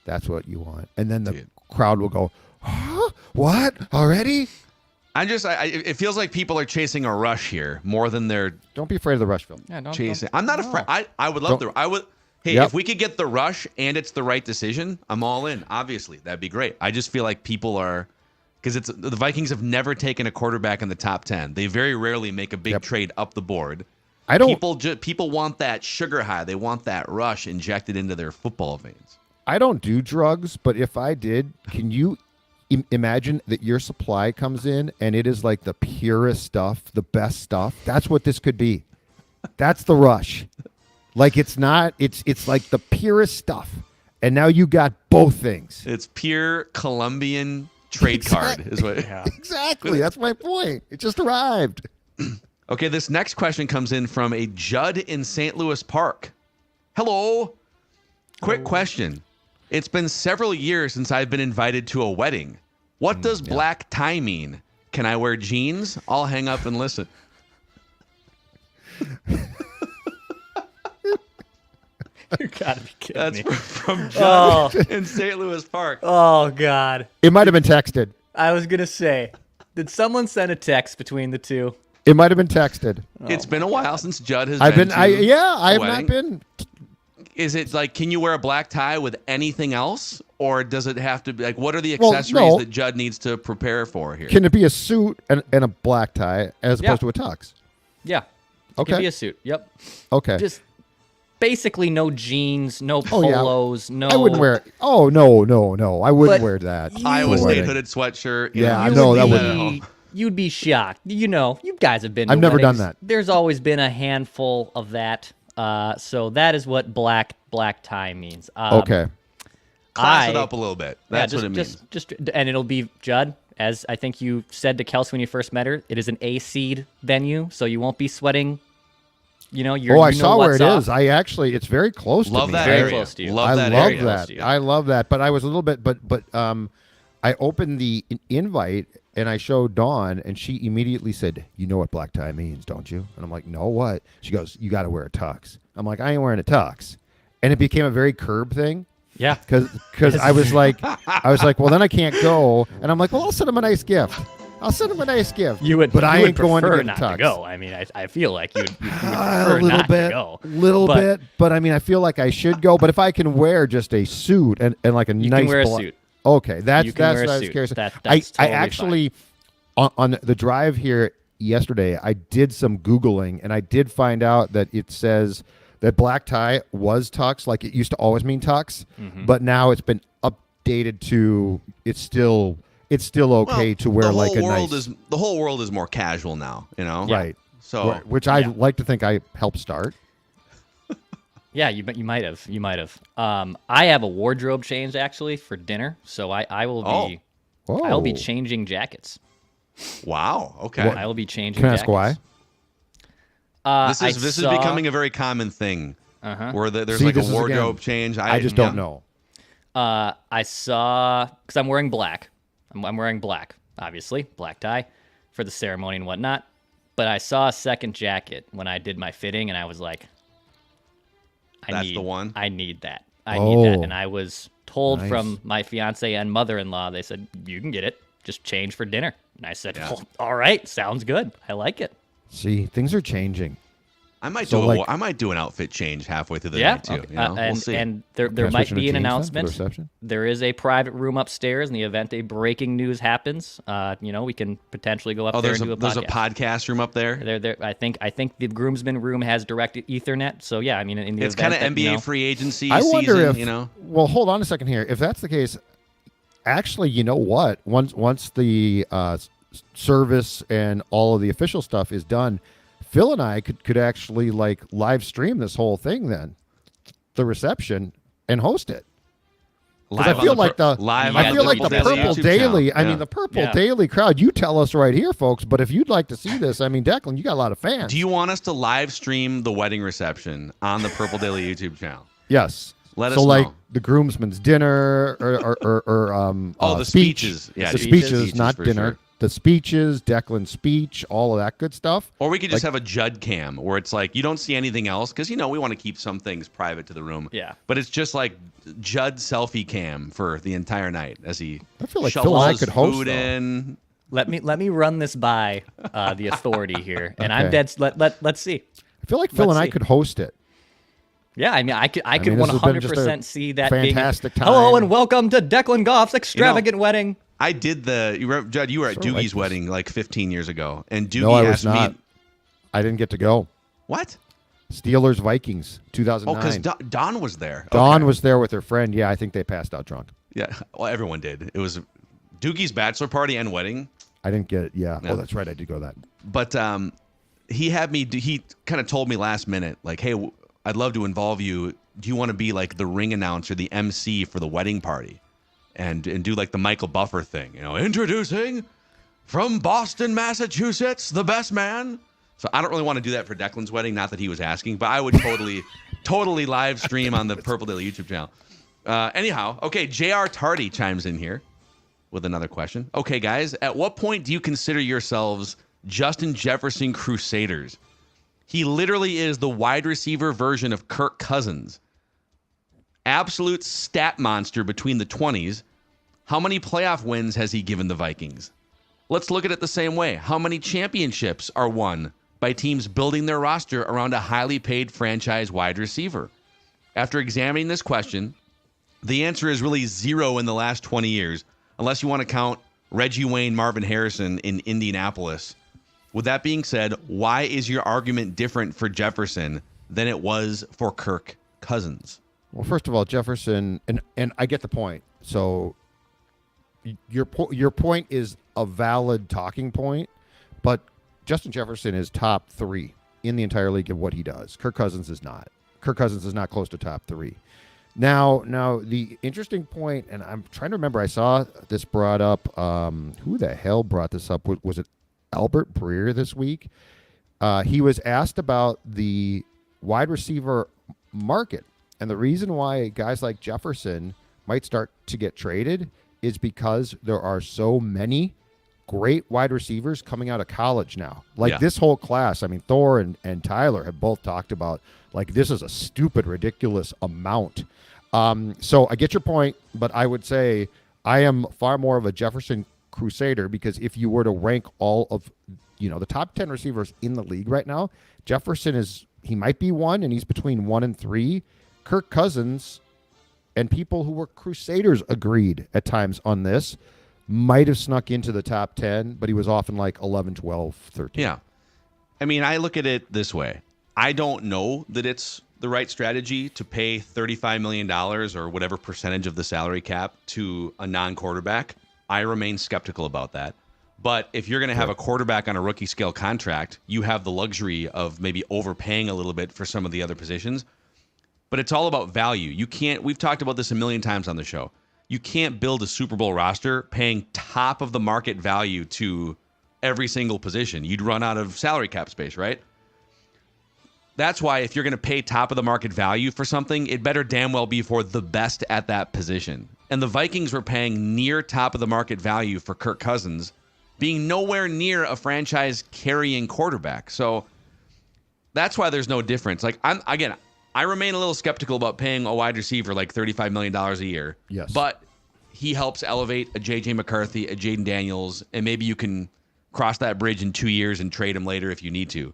That's what you want. And then the crowd will go, huh? What? Already? It feels like people are chasing a rush here more than they're. Don't be afraid of the rush, Phil. Yeah, chasing. I'm not afraid. I would love Hey, if we could get the rush and it's the right decision, I'm all in. Obviously, that'd be great. I just feel like people are, because the Vikings have never taken a quarterback in the top 10. They very rarely make a big trade up the board. People want that sugar high. They want that rush injected into their football veins. I don't do drugs, but if I did, can you imagine that your supply comes in and it is like the purest stuff, the best stuff? That's what this could be. That's the rush. Like it's not, it's like the purest stuff. And now you got both things. It's pure Colombian trade card is what. Yeah. Exactly. That's my point. It just arrived. Okay, this next question comes in from a Judd in St. Louis Park. Hello. Quick question. It's been several years since I've been invited to a wedding. What does black tie mean? Can I wear jeans? I'll hang up and listen. You gotta be kidding me. That's from Judd in St. Louis Park. Oh, God. It might have been texted. I was going to say, did someone send a text between the two? It might have been texted. It's been a while since Judd has I have wedding. not been. Is it like, can you wear a black tie with anything else? Or does it have to be, like, what are the accessories that Judd needs to prepare for here? Can it be a suit and a black tie as opposed to a tux? Yeah. It can be a suit. Yep. Okay. Just basically no jeans, no polos, no. I wouldn't wear it. Oh, no. I wouldn't wear that. Iowa State hooded sweatshirt. Yeah, I know that would. You'd be shocked. You guys have been to I've never weddings. done that. There's always been a handful of that. So that is what black tie means. Okay. Class it up a little bit. That's what it means. And it'll be, Judd, as I think you said to Kelsey when you first met her, it is an A-seed venue, so you won't be sweating. I saw where it is. It's very close to me. Love that very area. Close to you. Love that love area. that. I love that. But I was a little bit, but I opened the invite and I showed Dawn, and she immediately said, "You know what black tie means, don't you?" And I'm like, "No, what?" She goes, "You got to wear a tux." I'm like, "I ain't wearing a tux," and it became a very Curb thing. Yeah, because I was like, well, then I can't go, and I'm like, well, I'll send him a nice gift. You would, but I ain't going prefer to get not a tux. to go. I mean, I feel like you would a prefer little not bit, to go. Little bit, but I mean, I feel like I should go. But if I can wear just a suit and like a you nice, can wear a suit. Okay, that's what I was suit. curious. That's I totally actually on the drive here yesterday, I did some Googling and I did find out that it says that black tie was tux, like it used to always mean tux, but now it's been updated to it's still okay to wear like a nice. The whole world is more casual now, right? So which I like to think I helped start. Yeah, you might have. I have a wardrobe change actually for dinner, so I will be. I will be changing jackets. Wow. Okay. I will be changing. Can I jackets. ask why? This is becoming a very common thing. Where there's like a wardrobe change. I just don't know. I saw because I'm wearing black. I'm wearing black, obviously, black tie for the ceremony and whatnot. But I saw a second jacket when I did my fitting, and I was like, That's the one? I need that. I need that. And I was told Nice. from my fiance and mother-in-law, they said, you can get it. Just change for dinner. And I said, all right, sounds good. I like it. See, things are changing. I might do an outfit change halfway through the night too. We'll see. And there might be an announcement. There is a private room upstairs in the event a breaking news happens. We can potentially go up there and do a podcast. There's a podcast room up there. There. I think the groomsman room has direct Ethernet. So yeah, I mean, in the it's kind of NBA free agency. I wonder season, if Well, hold on a second here. If that's the case, actually, you know what? Once the service and all of the official stuff is done, Phil and I could actually like live stream this whole thing then, the reception, and host it. I feel like the Purple Daily. I mean, the Purple Daily crowd. You tell us right here, folks. But if you'd like to see this, I mean, Declan, you got a lot of fans. Do you want us to live stream the wedding reception on the Purple Daily YouTube channel? Yes. Let us know. Like the groomsman's dinner or the speeches. Yeah, the speeches, not dinner. Sure. The speeches, Declan's speech, all of that good stuff. Or we could just have a Judd cam where it's like you don't see anything else because we want to keep some things private to the room. Yeah. But it's just like Judd selfie cam for the entire night as he I feel like Phil and I could host food in. Let me run this by the authority here, and I'm dead. Let's see. I feel like Phil and I could host it. Yeah, I mean, I could 100% see that fantastic being. time. Hello and welcome to Declan Goff's extravagant wedding. I did Judd, you were at Doogie's wedding like 15 years ago, and Doogie I asked was not. me. I didn't get to go. What? Steelers Vikings 2009. Oh, because Dawn was there. Dawn was there with her friend. Yeah, I think they passed out drunk. Yeah, well, everyone did. It was Doogie's bachelor party and wedding. I didn't get it. Yeah. Oh, that's right. I did go that. But he kind of told me last minute, like, hey, I'd love to involve you. Do you want to be like the ring announcer, the MC for the wedding party? And do like the Michael Buffer thing, introducing from Boston, Massachusetts, the best man. So I don't really want to do that for Declan's wedding. Not that he was asking, but I would totally live stream on the Purple Daily YouTube channel. Anyhow, okay, J.R. Tardy chimes in here with another question. Okay, guys, at what point do you consider yourselves Justin Jefferson Crusaders? He literally is the wide receiver version of Kirk Cousins. Absolute stat monster between the 20s. How many playoff wins has he given the Vikings? Let's look at it the same way. How many championships are won by teams building their roster around a highly paid franchise wide receiver? After examining this question, the answer is really 0 in the last 20 years, unless you want to count Reggie Wayne, Marvin Harrison in Indianapolis. With that being said, why is your argument different for Jefferson than it was for Kirk Cousins? Well, first of all, Jefferson, and I get the point. So your point is a valid talking point, but Justin Jefferson is top 3 in the entire league of what he does. Kirk Cousins is not. Kirk Cousins is not close to top 3. Now, the interesting point, and I'm trying to remember, I saw this brought up. Who the hell brought this up? Was it Albert Breer this week? He was asked about the wide receiver market, and the reason why guys like Jefferson might start to get traded is because there are so many great wide receivers coming out of college now. Like this whole class, I mean, Thor and Tyler have both talked about, like, this is a stupid, ridiculous amount. So I get your point, but I would say I am far more of a Jefferson crusader, because if you were to rank all of, the top 10 receivers in the league right now, Jefferson he might be 1, and he's between 1 and 3. Kirk Cousins, and people who were Crusaders agreed at times on this, might have snuck into the top 10, but he was often like 11, 12, 13. Yeah. I mean, I look at it this way. I don't know that it's the right strategy to pay $35 million or whatever percentage of the salary cap to a non-quarterback. I remain skeptical about that. But if you're going to have a quarterback on a rookie scale contract, you have the luxury of maybe overpaying a little bit for some of the other positions. But it's all about value. We've talked about this a million times on the show. You can't build a Super Bowl roster paying top of the market value to every single position. You'd run out of salary cap space, right? That's why if you're going to pay top of the market value for something, it better damn well be for the best at that position. And the Vikings were paying near top of the market value for Kirk Cousins, being nowhere near a franchise carrying quarterback. So that's why there's no difference. Like, I remain a little skeptical about paying a wide receiver like $35 million a year. Yes. But he helps elevate a J.J. McCarthy, a Jaden Daniels, and maybe you can cross that bridge in 2 years and trade him later if you need to.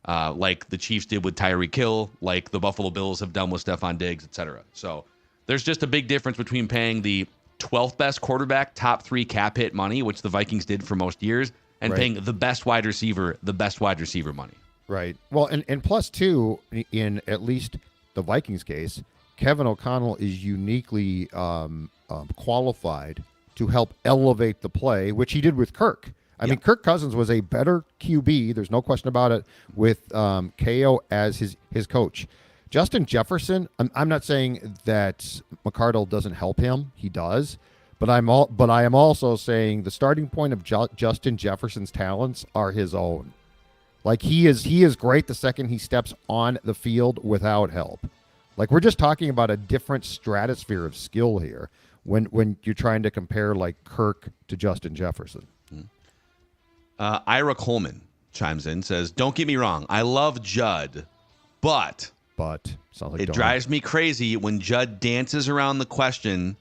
Like the Chiefs did with Tyreek Hill, like the Buffalo Bills have done with Stephon Diggs, etc. So there's just a big difference between paying the 12th best quarterback, top 3 cap hit money, which the Vikings did for most years, and paying the best wide receiver, the best wide receiver money. Right. Well, and plus, too, in at least the Vikings case, Kevin O'Connell is uniquely qualified to help elevate the play, which he did with Kirk. I mean, Kirk Cousins was a better QB, there's no question about it, with KO as his coach. Justin Jefferson, I'm not saying that McCardle doesn't help him. He does. But I am also saying the starting point of Justin Jefferson's talents are his own. Like, he is great the second he steps on the field without help. Like, we're just talking about a different stratosphere of skill here when you're trying to compare, like, Kirk to Justin Jefferson. Ira Coleman chimes in, says, "Don't get me wrong, I love Judd, but sounds like it drives me crazy when Judd dances around the question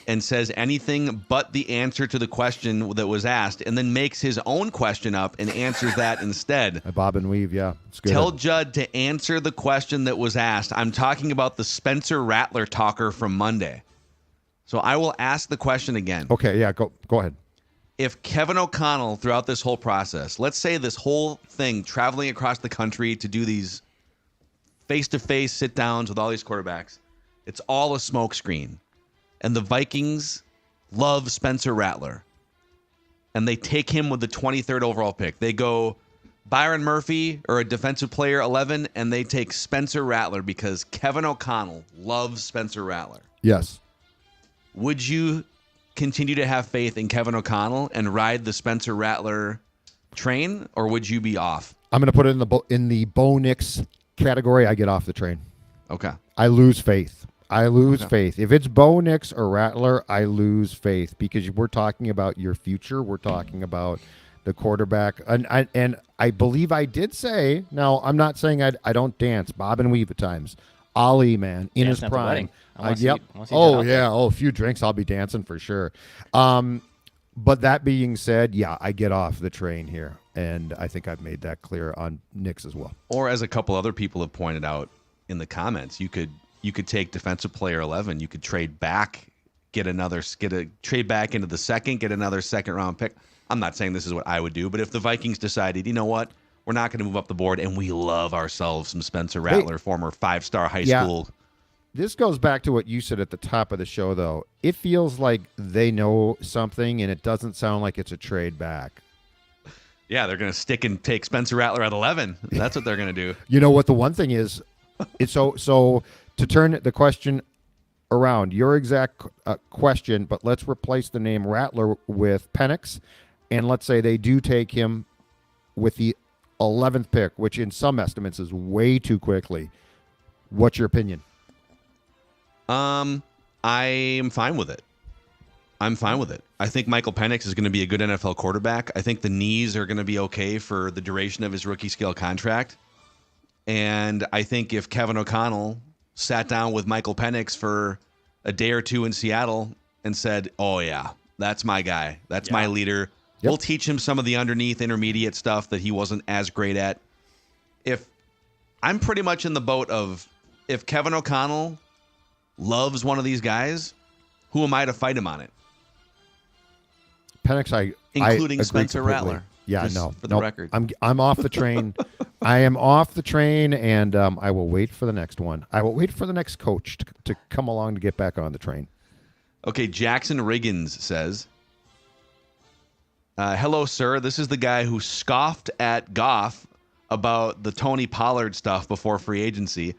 and says anything but the answer to the question that was asked, and then makes his own question up and answers that instead." Bob and weave, yeah. It's good. Tell Judd to answer the question that was asked. I'm talking about the Spencer Rattler talker from Monday. So I will ask the question again. Okay, yeah, go ahead. If Kevin O'Connell, throughout this whole process, let's say this whole thing, traveling across the country to do these face-to-face sit-downs with all these quarterbacks, it's all a smokescreen. And the Vikings love Spencer Rattler. And they take him with the 23rd overall pick. They go Byron Murphy or a defensive player 11, and they take Spencer Rattler because Kevin O'Connell loves Spencer Rattler. Yes. Would you continue to have faith in Kevin O'Connell and ride the Spencer Rattler train, or would you be off? I'm going to put it in the Bo Nix category. I get off the train. Okay. I lose faith. Faith. If it's Bo Nix or Rattler, I lose faith because we're talking about your future. We're talking about the quarterback. And I believe I did say, now I'm not saying I don't dance, bob and weave at times. Ali, man, in his prime. Yep. A few drinks, I'll be dancing for sure. But that being said, yeah, I get off the train here, and I think I've made that clear on Nick's as well. Or as a couple other people have pointed out in the comments, you could take defensive player 11. You could trade back, trade back into the second, get another second round pick. I'm not saying this is what I would do, but if the Vikings decided, you know what, we're not going to move up the board, and we love ourselves some Spencer Rattler, former 5-star high school. This goes back to what you said at the top of the show, though. It feels like they know something, and it doesn't sound like it's a trade back. Yeah, they're going to stick and take Spencer Rattler at 11. That's what they're going to do. You know what the one thing is? It's so to turn the question around, your exact question, but let's replace the name Rattler with Penix, and let's say they do take him with the 11th pick, which in some estimates is way too quickly. What's your opinion? I am fine with it. I'm fine with it. I think Michael Penix is going to be a good NFL quarterback. I think the knees are going to be okay for the duration of his rookie scale contract. And I think if Kevin O'Connell sat down with Michael Penix for a day or two in Seattle and said, oh, yeah, that's my guy. That's my leader. Yep. We'll teach him some of the intermediate stuff that he wasn't as great at. If I'm pretty much in the boat of if Kevin O'Connell loves one of these guys, who am I to fight him on it? Penix, including I Spencer Rattler. Yeah, for the record. I'm off the train. I am off the train, and I will wait for the next one. I will wait for the next coach to come along to get back on the train. Okay, Jackson Riggins says, hello, sir. This is the guy who scoffed at Goff about the Tony Pollard stuff before free agency.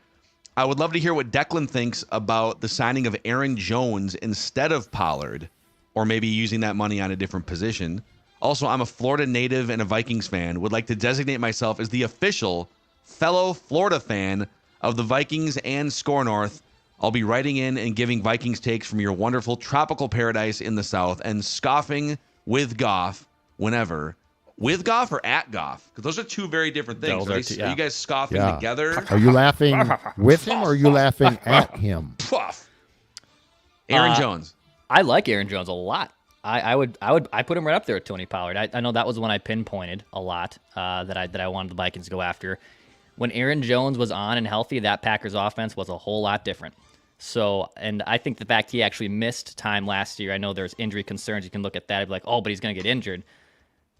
I would love to hear what Declan thinks about the signing of Aaron Jones instead of Pollard, or maybe using that money on a different position. Also, I'm a Florida native and a Vikings fan. Would like to designate myself as the official fellow Florida fan of the Vikings and Score North. I'll be writing in and giving Vikings takes from your wonderful tropical paradise in the South and scoffing with Goff whenever. With Goff or at Goff? Because those are two very different things. Are you guys scoffing together? Are you laughing with him or are you laughing at him? Aaron Jones. I like Aaron Jones a lot. I put him right up there with Tony Pollard. I know that was the one I pinpointed a lot that I wanted the Vikings to go after. When Aaron Jones was on and healthy, that Packers offense was a whole lot different. So, and I think the fact he actually missed time last year, I know there's injury concerns. You can look at that and be like, oh, but he's going to get injured.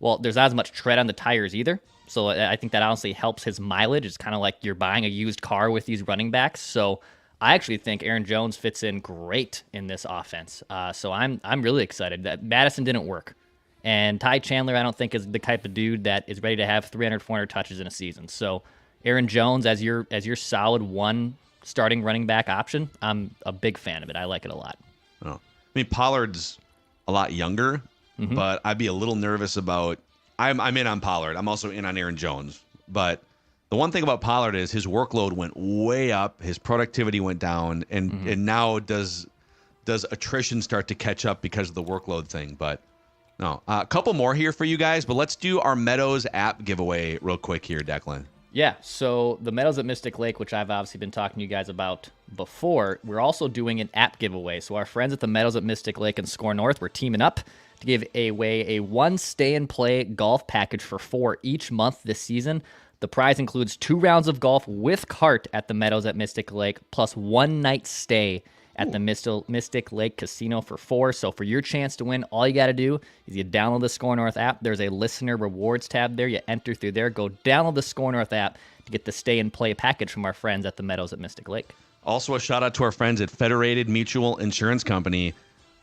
Well, there's not as much tread on the tires either. So I think that honestly helps his mileage. It's kind of like you're buying a used car with these running backs. So I actually think Aaron Jones fits in great in this offense. So I'm really excited. That Madison didn't work. And Ty Chandler, I don't think, is the type of dude that is ready to have 300, 400 touches in a season. So Aaron Jones, as your solid one starting running back option, I'm a big fan of it. I like it a lot. Oh. I mean, Pollard's a lot younger. But I'd be a little nervous about. I'm in on Pollard. I'm also in on Aaron Jones. But the one thing about Pollard is his workload went way up, his productivity went down, and now does attrition start to catch up because of the workload thing? But no, a couple more here for you guys. But let's do our Meadows app giveaway real quick here, Declan. Yeah, so the Meadows at Mystic Lake, which I've obviously been talking to you guys about before, we're also doing an app giveaway. So our friends at the Meadows at Mystic Lake and Score North, we're teaming up to give away a one stay-and-play golf package for 4 each month this season. The prize includes 2 rounds of golf with cart at the Meadows at Mystic Lake, plus 1 night stay at the Mystic Lake Casino for 4. So for your chance to win, all you got to do is you download the Score North app. There's a listener rewards tab there. You enter through there. Go download the Score North app to get the stay-and-play package from our friends at the Meadows at Mystic Lake. Also a shout-out to our friends at Federated Mutual Insurance Company.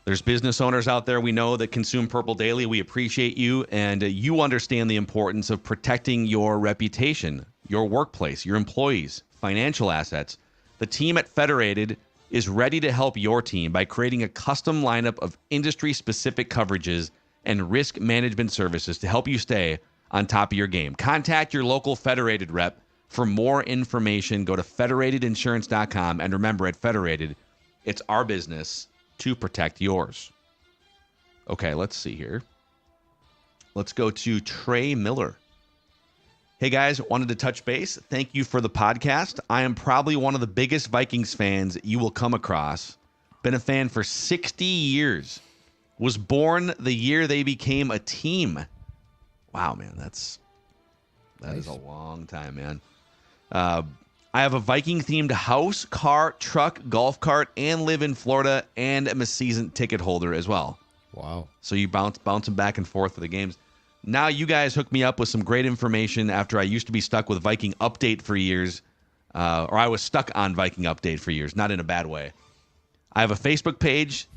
There's business owners out there we know that consume Purple Daily. We appreciate you, and you understand the importance of protecting your reputation, your workplace, your employees, financial assets. The team at Federated is ready to help your team by creating a custom lineup of industry-specific coverages and risk management services to help you stay on top of your game. Contact your local Federated rep for more information. Go to federatedinsurance.com, and remember, at Federated, it's our business to protect yours. Okay, let's see here. Let's go to Trey Miller. Hey guys, wanted to touch base. Thank you for the podcast. I am probably one of the biggest Vikings fans you will come across. Been a fan for 60 years. was born the year they became a team. Wow, man, that is a long time, man. I have a Viking-themed house, car, truck, golf cart, and live in Florida, and am a season ticket holder as well. Wow. So you bouncing back and forth for the games. Now you guys hooked me up with some great information after I used to be stuck with Viking Update for years, or I was stuck on Viking Update for years, not in a bad way. I have a Facebook page,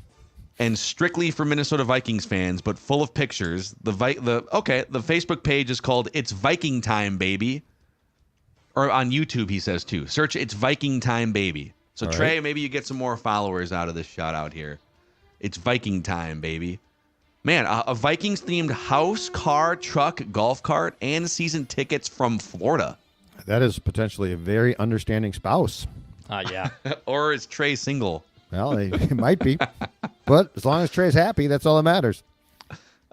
and strictly for Minnesota Vikings fans, but full of pictures. The Facebook page is called It's Viking Time, Baby. Or on YouTube, he says, too. Search It's Viking Time, Baby. So, Trey, maybe you get some more followers out of this shout-out here. It's Viking Time, baby. Man, a Vikings-themed house, car, truck, golf cart, and season tickets from Florida. That is potentially a very understanding spouse. Yeah. Or is Trey single? Well, it might be. But as long as Trey's happy, that's all that matters.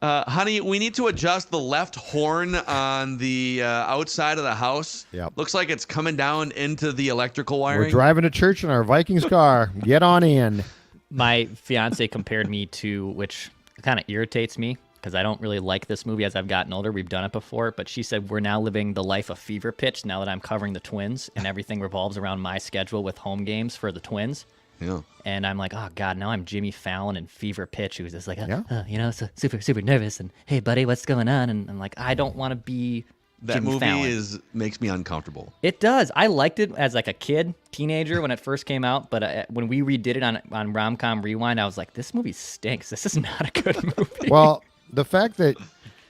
Honey, we need to adjust the left horn on the outside of the house. Yep. Looks like it's coming down into the electrical wiring. We're driving to church in our Vikings car. Get on in. My fiance compared me to, which kind of irritates me because I don't really like this movie as I've gotten older. We've done it before, but she said we're now living the life of Fever Pitch now that I'm covering the Twins and everything revolves around my schedule with home games for the Twins. Yeah. And I'm like, oh, God, now I'm Jimmy Fallon and Fever Pitch, who's just like, so super nervous. And, hey, buddy, what's going on? And I'm like, I don't want to be that Jimmy movie Fallon. Makes me uncomfortable. It does. I liked it as like a kid, teenager when it first came out. But when we redid it on Rom-Com Rewind, I was like, this movie stinks. This is not a good movie. Well, the fact that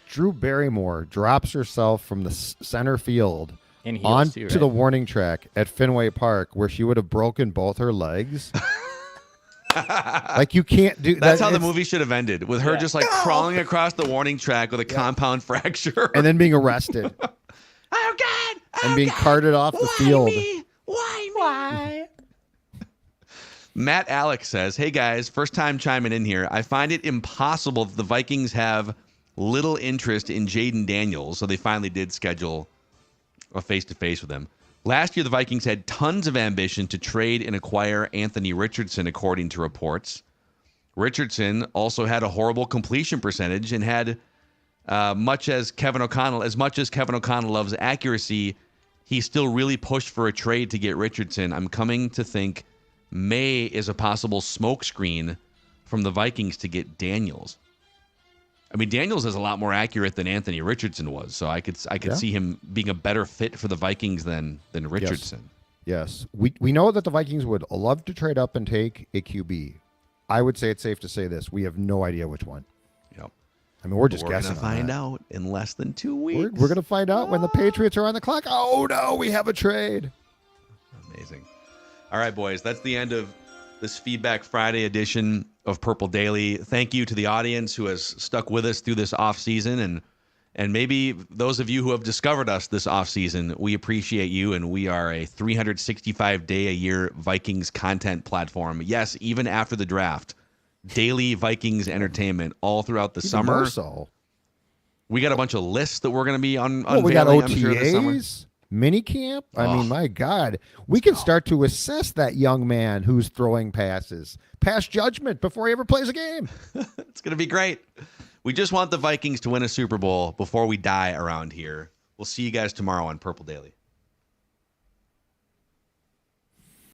Drew Barrymore drops herself from the center field onto the warning track at Fenway Park, where she would have broken both her legs. Like, you can't do that. That's how the movie should have ended, with her just like crawling across the warning track with a compound fracture. And then being arrested. Oh, God! And being carted off the field. Why? Matt Alex says, hey, guys, first time chiming in here. I find it impossible that the Vikings have little interest in Jaden Daniels, so they finally did schedule a face-to-face with him. Last year, the Vikings had tons of ambition to trade and acquire Anthony Richardson, according to reports. Richardson also had a horrible completion percentage and had much as Kevin O'Connell loves accuracy, he still really pushed for a trade to get Richardson. I'm coming to think May is a possible smokescreen from the Vikings to get Daniels. I mean, Daniels is a lot more accurate than Anthony Richardson was, so I could see him being a better fit for the Vikings than Richardson. Yes. We know that the Vikings would love to trade up and take a QB. I would say it's safe to say this. We have no idea which one. Yep. I mean, we're just guessing. We're going to find out in less than 2 weeks. We're going to find out when the Patriots are on the clock. Oh, no, we have a trade. Amazing. All right, boys, that's the end of this Feedback Friday edition of Purple Daily. Thank you to the audience who has stuck with us through this off season, and maybe those of you who have discovered us this off season. We appreciate you, and we are a 365-day-a-year Vikings content platform. Yes, even after the draft, daily Vikings entertainment all throughout the Even summer. more so. We got a bunch of lists that we're going to be unveiling. We got I'm sure, this summer. OTAs, mini camp. I mean, my God, we can start to assess that young man who's throwing passes, pass judgment before he ever plays a game. It's going to be great. We just want the Vikings to win a Super Bowl before we die around here. We'll see you guys tomorrow on Purple Daily.